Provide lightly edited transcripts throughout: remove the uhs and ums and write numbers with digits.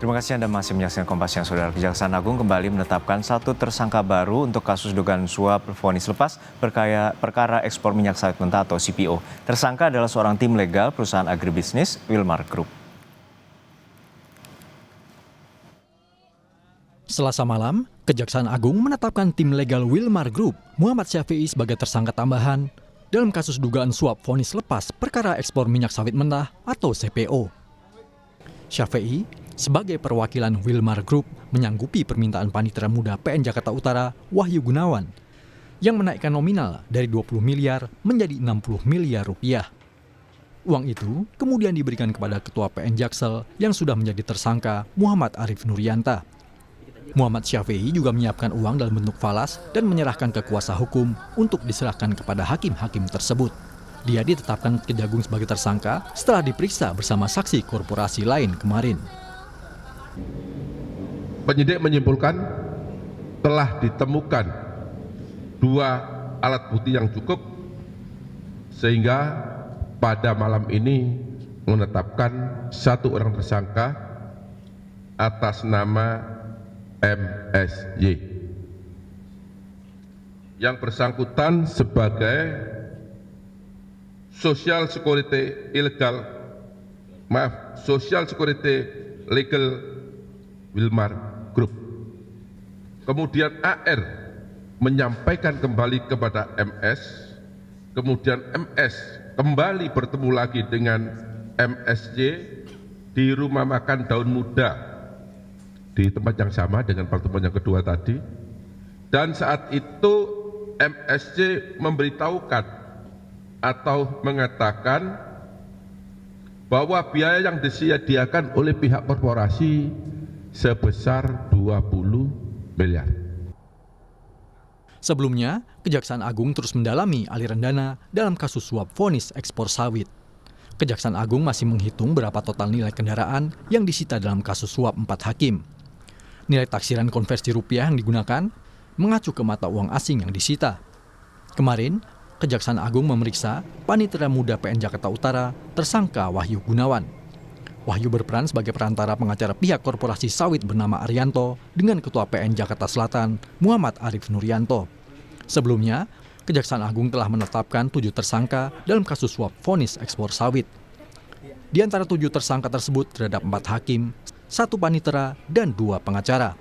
Terima kasih Anda masih menyaksikan Kompas Siang. Saudara, Kejaksaan Agung kembali menetapkan satu tersangka baru untuk kasus dugaan suap vonis lepas perkara ekspor minyak sawit mentah atau CPO. Tersangka adalah seorang tim legal perusahaan agribisnis Wilmar Group. Selasa malam, Kejaksaan Agung menetapkan tim legal Wilmar Group, Muhammad Syafi'i sebagai tersangka tambahan dalam kasus dugaan suap vonis lepas perkara ekspor minyak sawit mentah atau CPO. Syafi'i sebagai perwakilan Wilmar Group menyanggupi permintaan Panitera Muda PN Jakarta Utara Wahyu Gunawan yang menaikkan nominal dari 20 miliar menjadi 60 miliar rupiah. Uang itu kemudian diberikan kepada Ketua PN Jaksel yang sudah menjadi tersangka Muhammad Arif Nurianta. Muhammad Syafi'i juga menyiapkan uang dalam bentuk falas dan menyerahkan ke kuasa hukum untuk diserahkan kepada hakim-hakim tersebut. Dia ditetapkan Kejagung sebagai tersangka setelah diperiksa bersama saksi korporasi lain kemarin. Penyidik menyimpulkan telah ditemukan 2 alat bukti yang cukup sehingga pada malam ini menetapkan 1 orang tersangka atas nama MSY yang bersangkutan sebagai Social Security Legal Wilmar Group. Kemudian AR menyampaikan kembali kepada MS, kemudian MS kembali bertemu lagi dengan MSY di rumah makan Daun Muda di tempat yang sama dengan pertemuan yang kedua tadi. Dan saat itu MSY memberitahukan atau mengatakan bahwa biaya yang disediakan oleh pihak korporasi sebesar 20 miliar. Sebelumnya, Kejaksaan Agung terus mendalami aliran dana dalam kasus suap vonis ekspor sawit. Kejaksaan Agung masih menghitung berapa total nilai kendaraan yang disita dalam kasus suap 4 hakim. Nilai taksiran konversi rupiah yang digunakan mengacu ke mata uang asing yang disita. Kemarin, Kejaksaan Agung memeriksa Panitera Muda PN Jakarta Utara tersangka Wahyu Gunawan. Wahyu berperan sebagai perantara pengacara pihak korporasi sawit bernama Arianto dengan Ketua PN Jakarta Selatan Muhammad Arif Nurianto. Sebelumnya, Kejaksaan Agung telah menetapkan 7 tersangka dalam kasus suap vonis ekspor sawit. Di antara 7 tersangka tersebut terhadap 4 hakim, 1 panitera, dan 2 pengacara.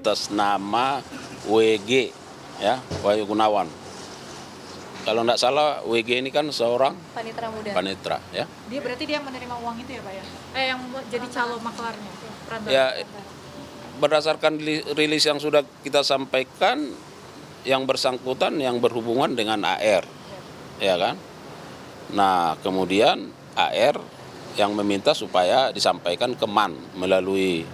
Atas nama WG, ya, Wahyu Gunawan. Kalau tidak salah, WG ini kan seorang panitera muda. Panitera, ya. Dia berarti dia menerima uang itu ya, Pak ya? Yang jadi calon maklarnya. Ya, berdasarkan rilis yang sudah kita sampaikan, yang bersangkutan yang berhubungan dengan AR, ya kan? Nah, kemudian AR yang meminta supaya disampaikan ke MAN melalui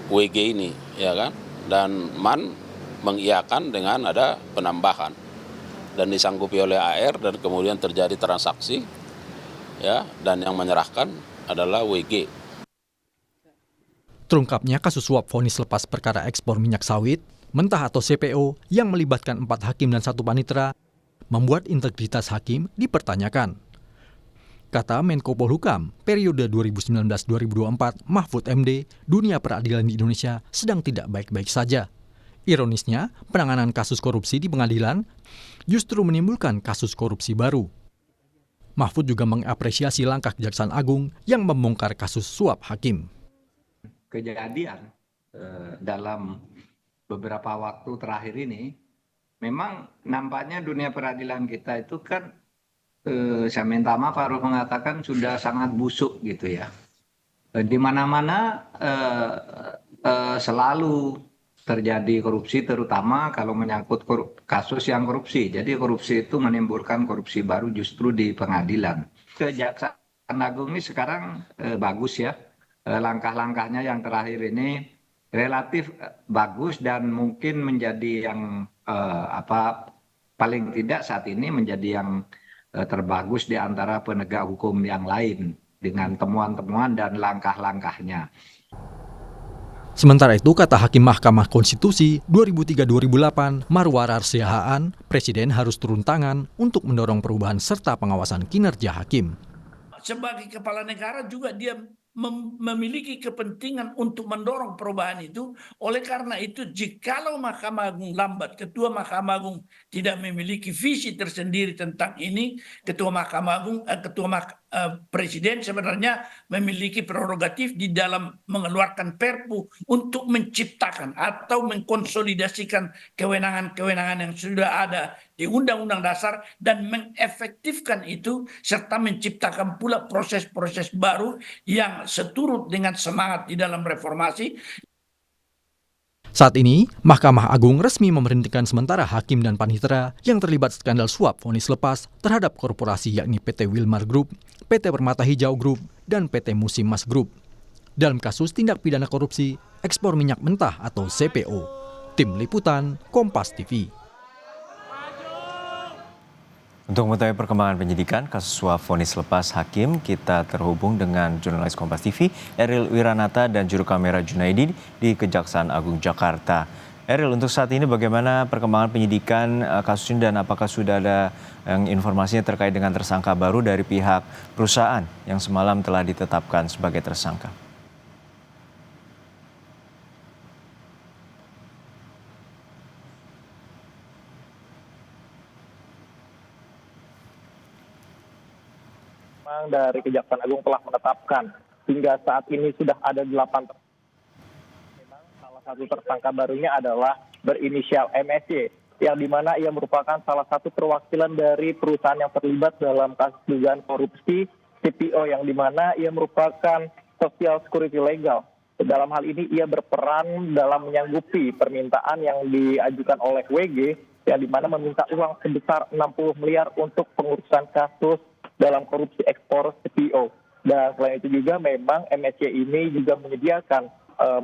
WG ini, ya kan? Dan MAN mengiyakan dengan ada penambahan dan disanggupi oleh AR dan kemudian terjadi transaksi, ya, dan yang menyerahkan adalah WG. Terungkapnya kasus suap vonis lepas perkara ekspor minyak sawit mentah atau CPO yang melibatkan 4 hakim dan 1 panitera membuat integritas hakim dipertanyakan. Kata Menko Polhukam periode 2019-2024 Mahfud MD, dunia peradilan di Indonesia sedang tidak baik-baik saja. Ironisnya, penanganan kasus korupsi di pengadilan justru menimbulkan kasus korupsi baru. Mahfud juga mengapresiasi langkah Kejaksaan Agung yang membongkar kasus suap hakim. Kejadian dalam beberapa waktu terakhir ini, memang nampaknya dunia peradilan kita itu kan, saya minta maaf harus mengatakan sudah sangat busuk gitu ya. Di mana-mana selalu terjadi korupsi, terutama kalau menyangkut kasus yang korupsi. Jadi korupsi itu menimbulkan korupsi baru justru di pengadilan. Kejaksaan Agung ini sekarang bagus ya. Langkah-langkahnya yang terakhir ini relatif bagus dan mungkin menjadi yang paling tidak saat ini menjadi yang terbagus di antara penegak hukum yang lain dengan temuan-temuan dan langkah-langkahnya. Sementara itu, kata Hakim Mahkamah Konstitusi 2003-2008 Marwarar Siahaan, Presiden harus turun tangan untuk mendorong perubahan serta pengawasan kinerja hakim. Sebagai kepala negara juga dia memiliki kepentingan untuk mendorong perubahan itu. Oleh karena itu, jikalau Mahkamah Agung lambat, Ketua Mahkamah Agung tidak memiliki visi tersendiri tentang ini, Presiden sebenarnya memiliki prerogatif di dalam mengeluarkan Perpu untuk menciptakan atau mengkonsolidasikan kewenangan-kewenangan yang sudah ada di Undang-Undang Dasar dan mengefektifkan itu serta menciptakan pula proses-proses baru yang seturut dengan semangat di dalam reformasi. Saat ini, Mahkamah Agung resmi memberhentikan sementara hakim dan panitera yang terlibat skandal suap vonis lepas terhadap korporasi yakni PT Wilmar Group, PT Permata Hijau Group, dan PT Musim Mas Group dalam kasus tindak pidana korupsi ekspor minyak mentah atau CPO. Tim Liputan, Kompas TV. Untuk mengetahui perkembangan penyidikan kasus suap vonis lepas hakim, kita terhubung dengan jurnalis Kompas TV, Eril Wiranata dan juru kamera Junaidi di Kejaksaan Agung Jakarta. Eril, untuk saat ini bagaimana perkembangan penyidikan kasus ini dan apakah sudah ada informasinya terkait dengan tersangka baru dari pihak perusahaan yang semalam telah ditetapkan sebagai tersangka? Dari Kejaksaan Agung telah menetapkan hingga saat ini sudah ada 8 tersangka. Memang salah satu tersangka barunya adalah berinisial MSY, yang dimana ia merupakan salah satu perwakilan dari perusahaan yang terlibat dalam kasus dugaan korupsi CPO, yang dimana ia merupakan social security legal. Dalam hal ini ia berperan dalam menyanggupi permintaan yang diajukan oleh WG, yang dimana meminta uang sebesar 60 miliar untuk pengurusan kasus dalam korupsi ekspor CPO. Dan selain itu juga memang MSY ini juga menyediakan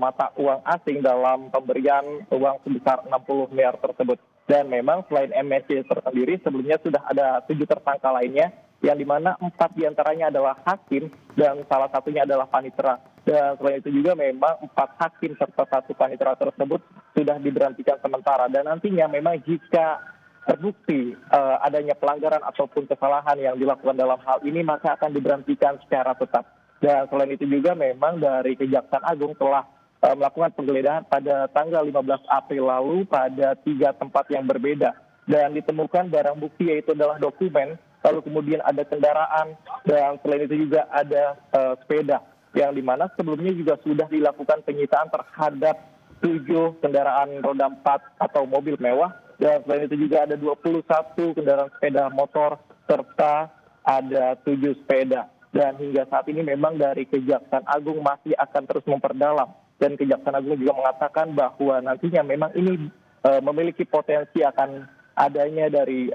mata uang asing dalam pemberian uang sebesar 60 miliar tersebut. Dan memang selain MSY tersendiri, sebelumnya sudah ada 7 tersangka lainnya, yang dimana 4 diantaranya adalah hakim dan salah satunya adalah panitera. Dan selain itu juga memang 4 hakim serta 1 panitera tersebut sudah diberhentikan sementara. Dan nantinya memang jika terbukti adanya pelanggaran ataupun kesalahan yang dilakukan dalam hal ini, maka akan diberhentikan secara tetap. Dan selain itu juga memang dari Kejaksaan Agung telah melakukan penggeledahan pada tanggal 15 April lalu pada 3 tempat yang berbeda. Dan ditemukan barang bukti yaitu adalah dokumen, lalu kemudian ada kendaraan, dan selain itu juga ada sepeda. Yang dimana sebelumnya juga sudah dilakukan penyitaan terhadap 7 kendaraan roda 4 atau mobil mewah. Dan selain itu juga ada 21 kendaraan sepeda motor serta ada 7 sepeda. Dan hingga saat ini memang dari Kejaksaan Agung masih akan terus memperdalam. Dan Kejaksaan Agung juga mengatakan bahwa nantinya memang ini memiliki potensi akan adanya dari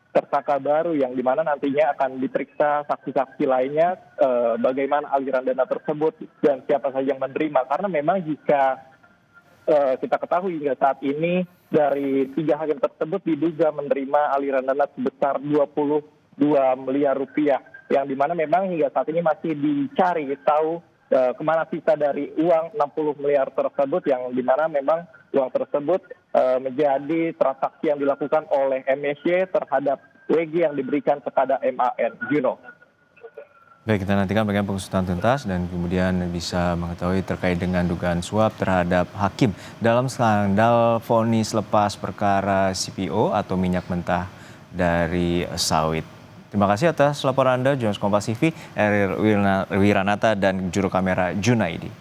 tersangka baru, yang dimana nantinya akan diperiksa saksi-saksi lainnya, bagaimana aliran dana tersebut dan siapa saja yang menerima. Karena memang jika kita ketahui hingga saat ini dari 3 hakim tersebut diduga menerima aliran dana sebesar 22 miliar rupiah, yang dimana memang hingga saat ini masih dicari tahu kemana sisa dari uang 60 miliar tersebut, yang dimana memang uang tersebut menjadi transaksi yang dilakukan oleh MSY terhadap WG yang diberikan kepada MAN. Juno. Baik, kita nantikan bagaimana pengusutan tuntas dan kemudian bisa mengetahui terkait dengan dugaan suap terhadap hakim dalam skandal vonis lepas perkara CPO atau minyak mentah dari sawit. Terima kasih atas laporan Anda, jurnalis Kompas TV, Eril Wiranata dan juru kamera Junaidi.